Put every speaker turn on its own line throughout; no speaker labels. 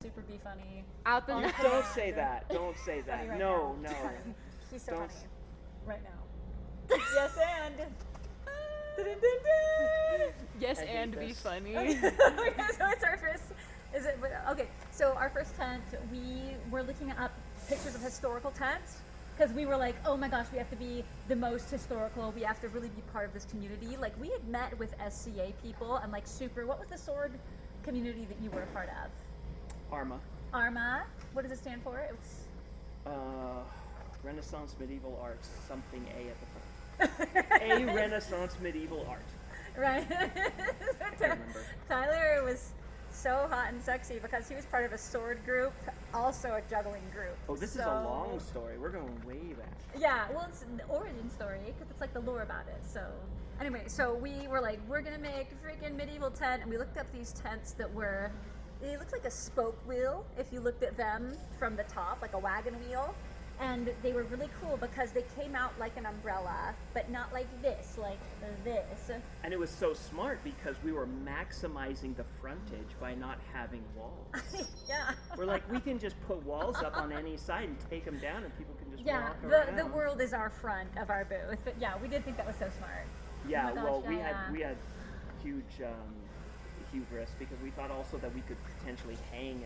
super be funny.
Out the
on
Don't say that. Don't say that.
Funny right
No,
now.
no.
He's so
Don't
funny right now. Yes, and.
Yes,
I hate
and be
this.
funny.
So it's our first. Is it okay? So our first tent, we were looking up pictures of historical tents because we were like, oh my gosh, we have to be the most historical. We have to really be part of this community. Like we had met with SCA people and like super. What was the sword community that you were a part of?
Arma.
Arma. What does it stand for? It was.
Renaissance medieval art, something A at the front. A Renaissance medieval art.
Right.
I remember.
Tyler was so hot and sexy because he was part of a sword group, also a juggling group.
Oh, this is a long story. We're going way back.
Yeah, well, it's an origin story because it's like the lore about it. So, anyway, so we were like, we're gonna make a freaking medieval tent, and we looked up these tents that were. They looked like a spoke wheel if you looked at them from the top, like a wagon wheel. And they were really cool because they came out like an umbrella, but not like this, like this.
And it was so smart because we were maximizing the frontage by not having walls.
Yeah.
We're like, we can just put walls up on any side and take them down and people can just
Yeah,
walk around.
the world is our front of our booth. But yeah, we did think that was so smart.
Yeah,
Oh my gosh,
well,
yeah.
we had huge hubris because we thought also that we could potentially hang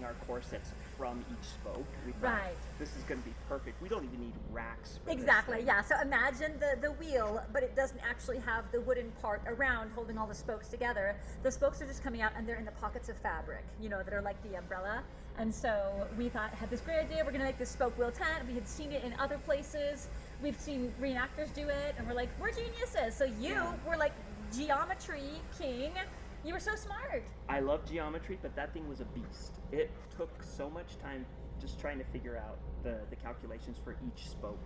our corsets from each spoke. We thought,
Right.
this is going to be perfect. We don't even need racks for
Exactly,
this thing.
yeah. So imagine the wheel, but it doesn't actually have the wooden part around holding all the spokes together. The spokes are just coming out and they're in the pockets of fabric, that are like the umbrella. And so we had this great idea. We're going to make this spoke wheel tent. We had seen it in other places. We've seen reenactors do it, and we're like, we're geniuses. So you were like geometry king. You were so smart.
I love geometry, but that thing was a beast. It took so much time just trying to figure out the calculations for each spoke.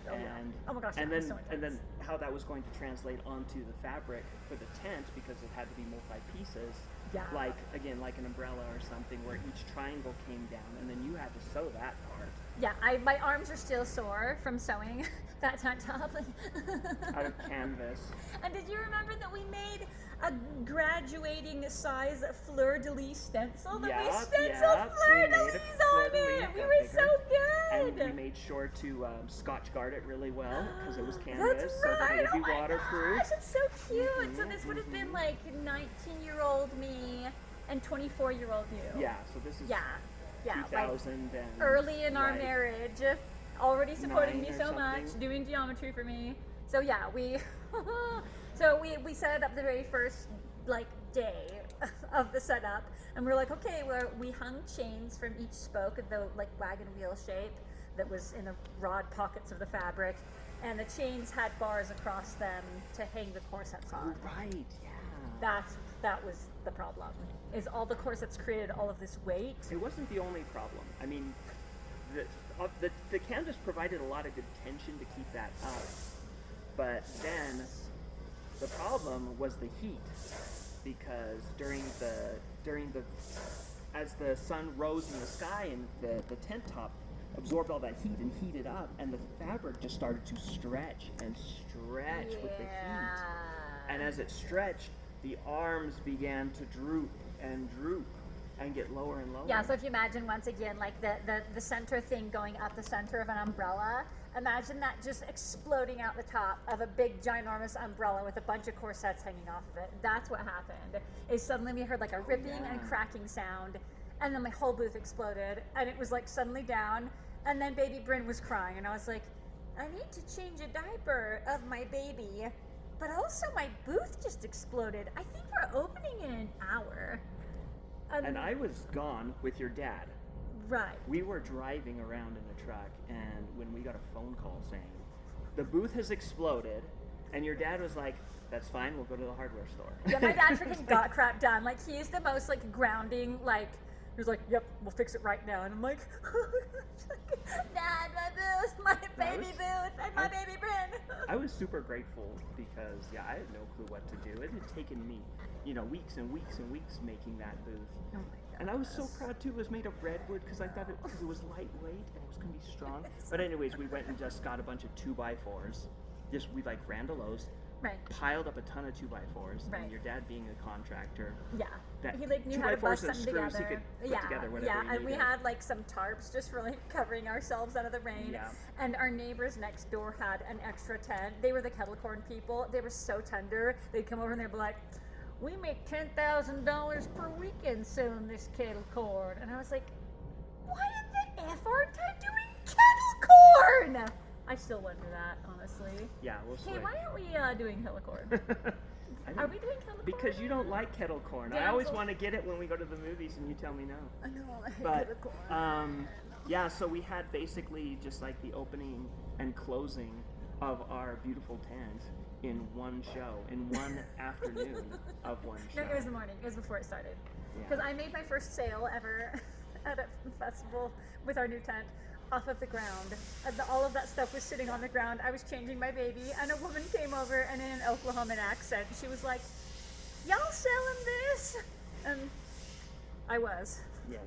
Oh, yeah.
And
Oh my gosh,
and
that
then
was so
and then
intense.
how that was going to translate onto the fabric for the tent because it had to be multi pieces.
Yeah.
Like an umbrella or something where each triangle came down and then you had to sew that part
Yeah, my arms are still sore from sewing that tent top.
out of canvas.
And did you remember that we made a graduating size fleur-de-lis stencil? That we
Yep,
stenciled
yep, we
fleur-de-lis
made a
on
fleur-de-lis
it! We
that
were
bigger.
so good!
And we made sure to Scotch guard it really well because it was canvas,
That's
so that
right!
it
Oh
would be
my
waterproof.
gosh, it's so cute! So this would have been like 19-year-old me and 24-year-old you.
Yeah, so this is
Yeah, like
2000 and
early in our
like,
marriage, already supporting
9
me
or
so much,
something.
doing geometry for me. So yeah, we we set it up the very first day of the setup, and we're like, okay, we hung chains from each spoke of the wagon wheel shape that was in the broad pockets of the fabric, and the chains had bars across them to hang the corsets
Oh,
on.
right, yeah.
That was the problem. Is all the corsets created all of this weight.
It wasn't the only problem. I mean, the canvas provided a lot of good tension to keep that up, but then the problem was the heat, because during the as the sun rose in the sky and the tent top absorbed all that heat and heated up, and the fabric just started to stretch and stretch with the heat. And as it stretched, the arms began to droop and get lower and lower.
Yeah, so if you imagine once again the center thing going up the center of an umbrella, imagine that just exploding out the top of a big ginormous umbrella with a bunch of corsets hanging off of it. That's what happened. Is suddenly we heard like a ripping and cracking sound, and then my whole booth exploded, and it was like suddenly down, and then baby Bryn was crying, and I was like, I need to change a diaper of my baby, but also my booth just exploded. I think we're opening in an hour.
And I was gone with your dad.
Right.
We were driving around in the truck, and when we got a phone call saying, the booth has exploded, and your dad was like, that's fine, we'll go to the hardware store.
Yeah, my dad freaking got crap done. Like, he's the most, grounding, he was like, yep, we'll fix it right now. And I'm like, Dad, my booth, my baby booth, and my baby Bryn.
I was super grateful because, I had no clue what to do. It had taken me, weeks and weeks and weeks making that booth.
Oh my God.
And I was so proud too. It was made of redwood because I thought because it was lightweight and it was going to be strong. But anyways, we went and just got a bunch of 2x4s. We like Randalos.
Right.
piled up a ton of 2x4s,
Right.
and your dad being a contractor,
Yeah.
that
He like knew
2
how to
by 4s
bust
and
something
screws he
together.
could put together whatever he
and we
needed.
had like some tarps just for like covering ourselves out of the rain.
Yeah.
And our neighbors next door had an extra tent. They were the kettle corn people. They were so tender. They'd come over and they'd be like, "We make $10,000 per weekend selling this kettle corn." And I was like, "Why did the F aren't I doing kettle corn?" I still wonder that, honestly.
Yeah, we'll
Hey,
switch.
why aren't we doing kettle corn?
I
Are
don't-
we doing kettle corn?
Because you don't like kettle corn. I always
Damsel.
want to get it when we go to the movies, and you tell me no.
I know, I hate
But
kettle corn.
yeah, so we had basically just like the opening and closing of our beautiful tent in one show, in one afternoon of one show.
No, it was the morning. It was before it started.
Yeah.
Because I made my first sale ever at a festival with our new tent off of the ground. All of that stuff was sitting on the ground. I was changing my baby, and a woman came over, and in an Oklahoman accent, she was like, "Y'all selling this?" And I was.
Yes.